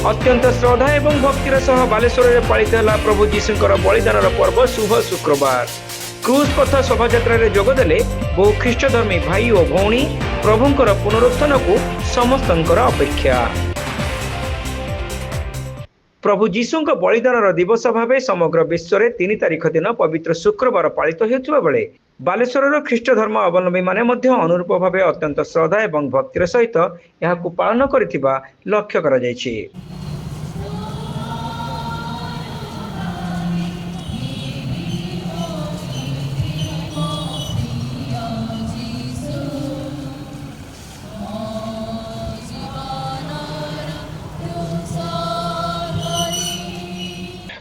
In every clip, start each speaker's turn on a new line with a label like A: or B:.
A: अत्यंत श्रद्धा एवं भक्तिर सह बालेश्वर में पालित है प्रभु जीशुଙ୍କର बलिदान पर्व शुभ शुक्रवार। क्रूज पथ शोभायात्रा जोगदेले बहु ख्रीष्टधर्मी भाई और भौणी प्रभुंकर पुनरुत्थान को समस्त अपेक्षा। प्रभु जीशुଙ୍କ बलिदान दिवस भाव समग्र विश्व में 3 तारिख दिन पवित्र शुक्रवार पालित होता बेले बालेश्वर ख्रीष्ट धर्म अवलंबी माने अनुरूप भाव अत्यंत श्रद्धा और भक्तिर सहित यह पालन करिथिबा लक्ष्य करा जायछि।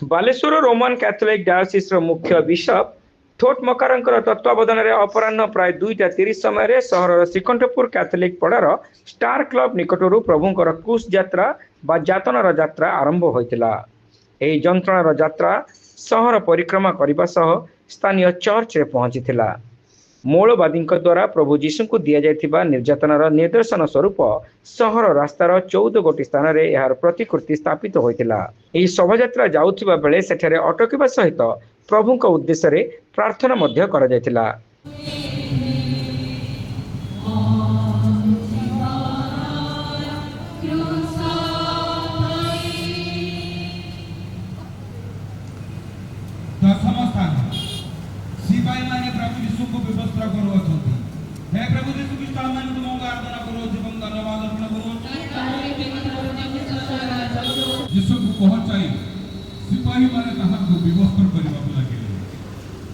A: बालेश्वर रोमान कैथोलिक डायोसिस मुख्य बिशप थोट मकारांकर तत्वावधान में अपराह प्राय 2:30 समय सहर श्रीकंठपुर कैथोलिक पड़ार स्टार क्लब निकटरू प्रभुंकर क्रूस यात्रा बा जातनार यात्रा आरंभ होइतिला। एही जंत्रणार यात्रा सहर परिक्रमा करने सह स्थानीय चर्च रे पहुंचीथिला। मौलवादी द्वारा प्रभु जीशु को दि जाइथिबा निर्यातनार निदर्शन स्वरूप सहर रास्तार 14 गोटी स्थान में यार प्रतिकृति स्थापित होइतिला। एही शोभायात्रा जाउथिबा बेले सेठारे अटकिबा सहित प्रभुंक उद्देश्य रे प्रार्थना मध्य करा जाइतिला।
B: सिपाही माने प्रभु यीशु को व्यवस्था करो अछंती हे प्रभु यीशु ख्रीष्ट आमान तुमको आराधना करो एवं धन्यवाद अर्पण करो। यीशु को पहुंचाई सिपाही माने ताहार को व्यवस्था करबा को लागिले।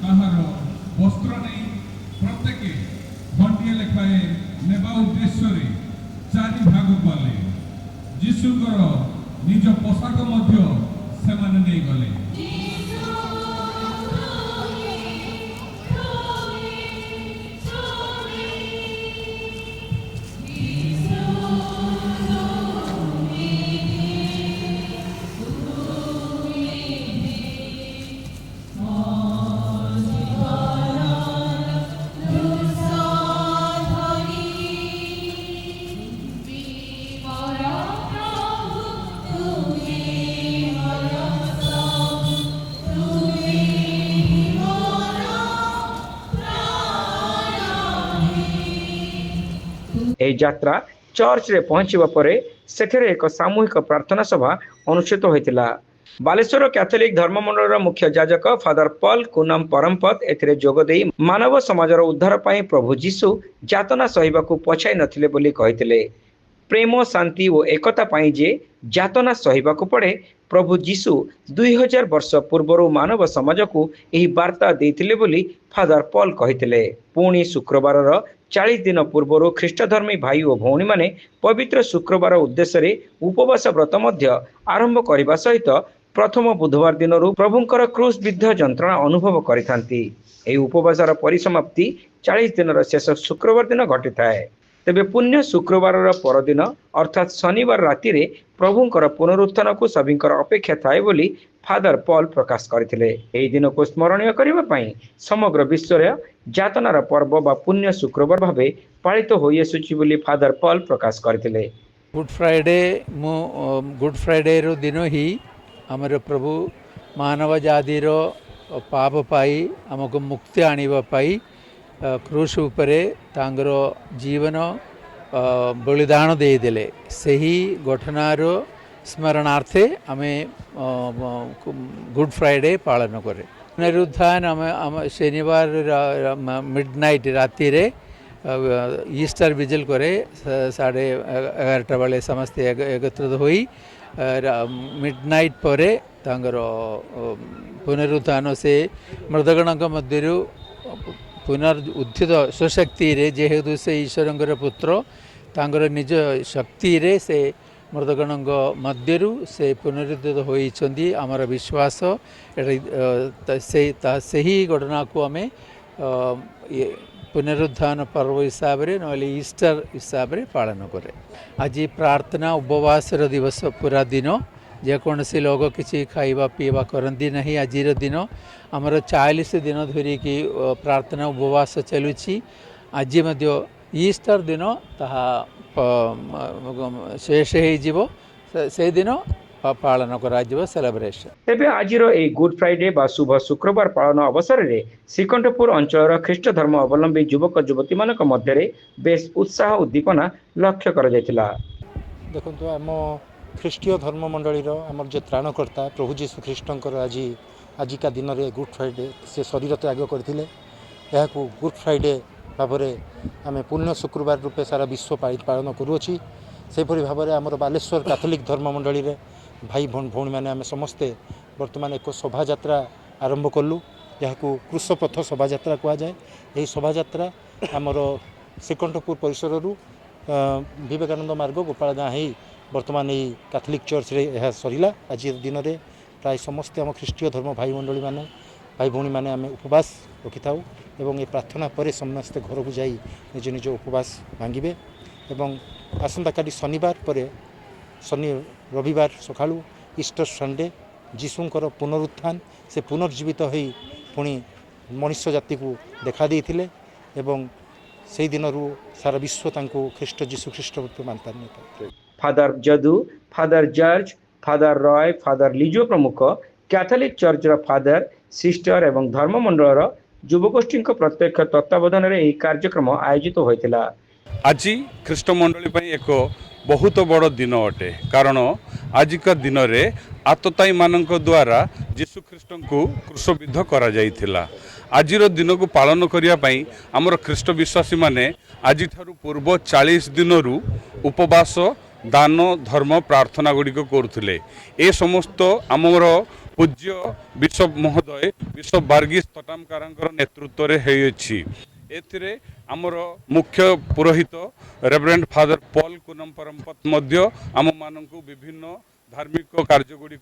B: ताहार वस्त्र नै प्रत्येक घंटिए लेखाए नेबा उद्देश्य रे 4 भाग कले। यीशु को निज पोशाक मध्य से माने नै गले।
A: एही यात्रा चर्च रे पहुंचवा परे सेठरे एक सामूहिक प्रार्थना सभा अनुष्ठित होइतिला। बालेश्वर कैथोलिक धर्ममंडल मुख्य याजक फादर पॉल कुनम परमपत एथिरे जोगदेई मानव समाजर उद्धार पाई प्रभु जीशु जातना सहिबाकू पछाई नथिले बोली कहितिले। प्रेम शांति और एकता पाई जे जातना सहिबाकू पड़े प्रभु जीशु 2000 वर्ष पूर्व मानव समाज को यही वार्ता देथिले बोली फादर पॉल कहितिले। पुणी शुक्रवार 40 दिन पूर्व ख्रीष्टधर्मी भाई और भौणी माने पवित्र शुक्रवार उद्देश्य रे उपवास व्रत मध्य आरंभ करने सहित प्रथम बुधवार दिन प्रभुंकर क्रूस विद्ध जंत्रणा अनुभव करिथांती। एही उपवासर परिसमाप्ति 40 दिन शेष शुक्रवार दिन घटी थाए। तेबे पुण्य शुक्रवार परदिन अर्थात शनिवार राति रे प्रभुंकर पुनरुत्थान को सभिंकर अपेक्षा थाए बोली फादर पॉल प्रकाश करथिले। एही दिन को स्मरणीय करबा पई समग्र विश्व रे जातनार पर्व बा पुण्य शुक्रवार भावे पालित होई आसुची बोली फादर पॉल प्रकाश करथिले।
C: गुड फ्राइडे रो दिन ही हमर प्रभु मानव जातिर पाप पाई हमको मुक्ति आनिबा पाई क्रूस उपरे तांगर जीवन बलिदान देदेले। सही घटनार स्मरणार्थे आमे गुड फ्राइडे पालन करे। पुनरुत्थान आम शनिवार मिडनाइट राति रे ईस्टर विजिल करे 11:30 बेले समस्ते एकत्रित होई मिडनाइट परे तांगर पुनरुत्थान से मृतगणक मध्यरु पुनरुत्थित स्वशक्ति रे जेहेतु से ईश्वर पुत्र तांगर निज शक्ति रे से मृतगणक मध्यरु से पुनरुत्थित होइछंदी आमर विश्वास। से ही घटना को आमे पुनरुत्थान पर्व हिसाब रे नले ईस्टर हिसाब रे पालन करे। आज प्रार्थना उपवास दिवस पूरा दिन जेकोसी लोग किसी खाइबा पीवा करती नहीं। आज दिन आमर 40 दिन धरिकी प्रार्थना उपवास चलुची। आज ईस्टर दिन ताहा शेष हो से दिन पालन करा सेलिब्रेशन।
A: तेबे आजिर ए गुड फ्राइडे बा शुभ शुक्रवार पालन अवसर में श्रीकंठपुर अंचल ख्रीष्ट धर्म अवलंबी युवक युवती मान मध्य बेस उत्साह उद्दीपना लक्ष्य कर
D: देखो आम ख्रीष्टीय धर्म मंडलीर आमर जो त्राणकर्ता प्रभु जीशु ख्रीष्टर आजिका दिन में गुड फ्राइडे से शरीर त्याग करते गुड फ्राइडे भाव में आम पुण्य शुक्रवार रूपे सारा विश्व पालन करुँची से भाव में आमर बालेश्वर कैथोलिक धर्म मंडली रे भाई भौणी मैंने आम समस्ते बर्तमान एक शोभा यात्रा आरंभ कलु यहाँ कृषपथ शोभा यात्रा कहुए। यही शोभा यात्रा आमर श्रीकंठपुर परिसर विवेकानंद मार्ग गोपाल गाँ ही बर्तमान यही कैथोलिक चर्च रे यह सरिला। आज दिन में प्राय समस्ते आम ख्रीष्टीय धर्म भाई मंडली मैंने भाई भौणी मैंने आम उपवास रखि था एवं ये प्रार्थना पर समस्ते घर को जाई निज निज उपवास भांगे एवं आसंता काली शनिवार पर शनि रविवार सका ईस्टर संडे जीशुंकर पुनरुत्थान से पुनर्जीवित हो पुणी मनुष्य जाति को देखा देते एवं से दिन सारा विश्व ख्रीष्ट जीशु ख्रीष्ट रूप मानता।
A: फादर जदू, father George, father Roy, father Lijo प्रमुख कैथोलिक चर्च फादर सिस्टर एवं धर्म मंडल युवगोष्ठी प्रत्यक्ष तत्वावधान में कार्यक्रम आयोजित होता।
E: आज ख्रीष्ट मंडली एक बहुत बड़ दिन अटे कारण आजिका दिन में आतताई मानक द्वारा जीशु ख्रीष्ट को क्रूसबिद्ध करा जाइथिला। आजिर दिन को पालन करने आमर ख्रीष्ट विश्वासी माने आज पूर्व 40 दिन उपवास दान धर्म प्रार्थना गुड़िक करुले। ए समस्त आमर पूज्य विश्व महोदय विश्व वर्गीस तटामकार नेतृत्व में होइछि। एथिरे आमर मुख्य पुरोहित रेवरेंड फादर पॉल कुनम परमपत मध्य आम मानकु विभिन्न धार्मिक कार्यगुड़िक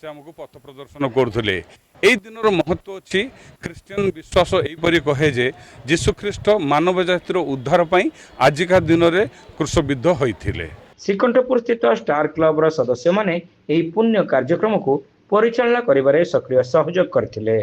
E: से आमको पथ प्रदर्शन करुले। यही दिन महत्व अच्छी ख्रीस्टियन विश्वास यहीपरि कहे जे जीशु ख्रीष्ट मानव जातिर उद्धार पाई आजिका दिन में क्रूसबिद्ध होइथिले।
A: श्रीकंठपुर स्थित स्टार क्लब सदस्य माने यही पुण्य कार्यक्रम को परिचालना करिबारे सक्रिय सहयोग करथिले।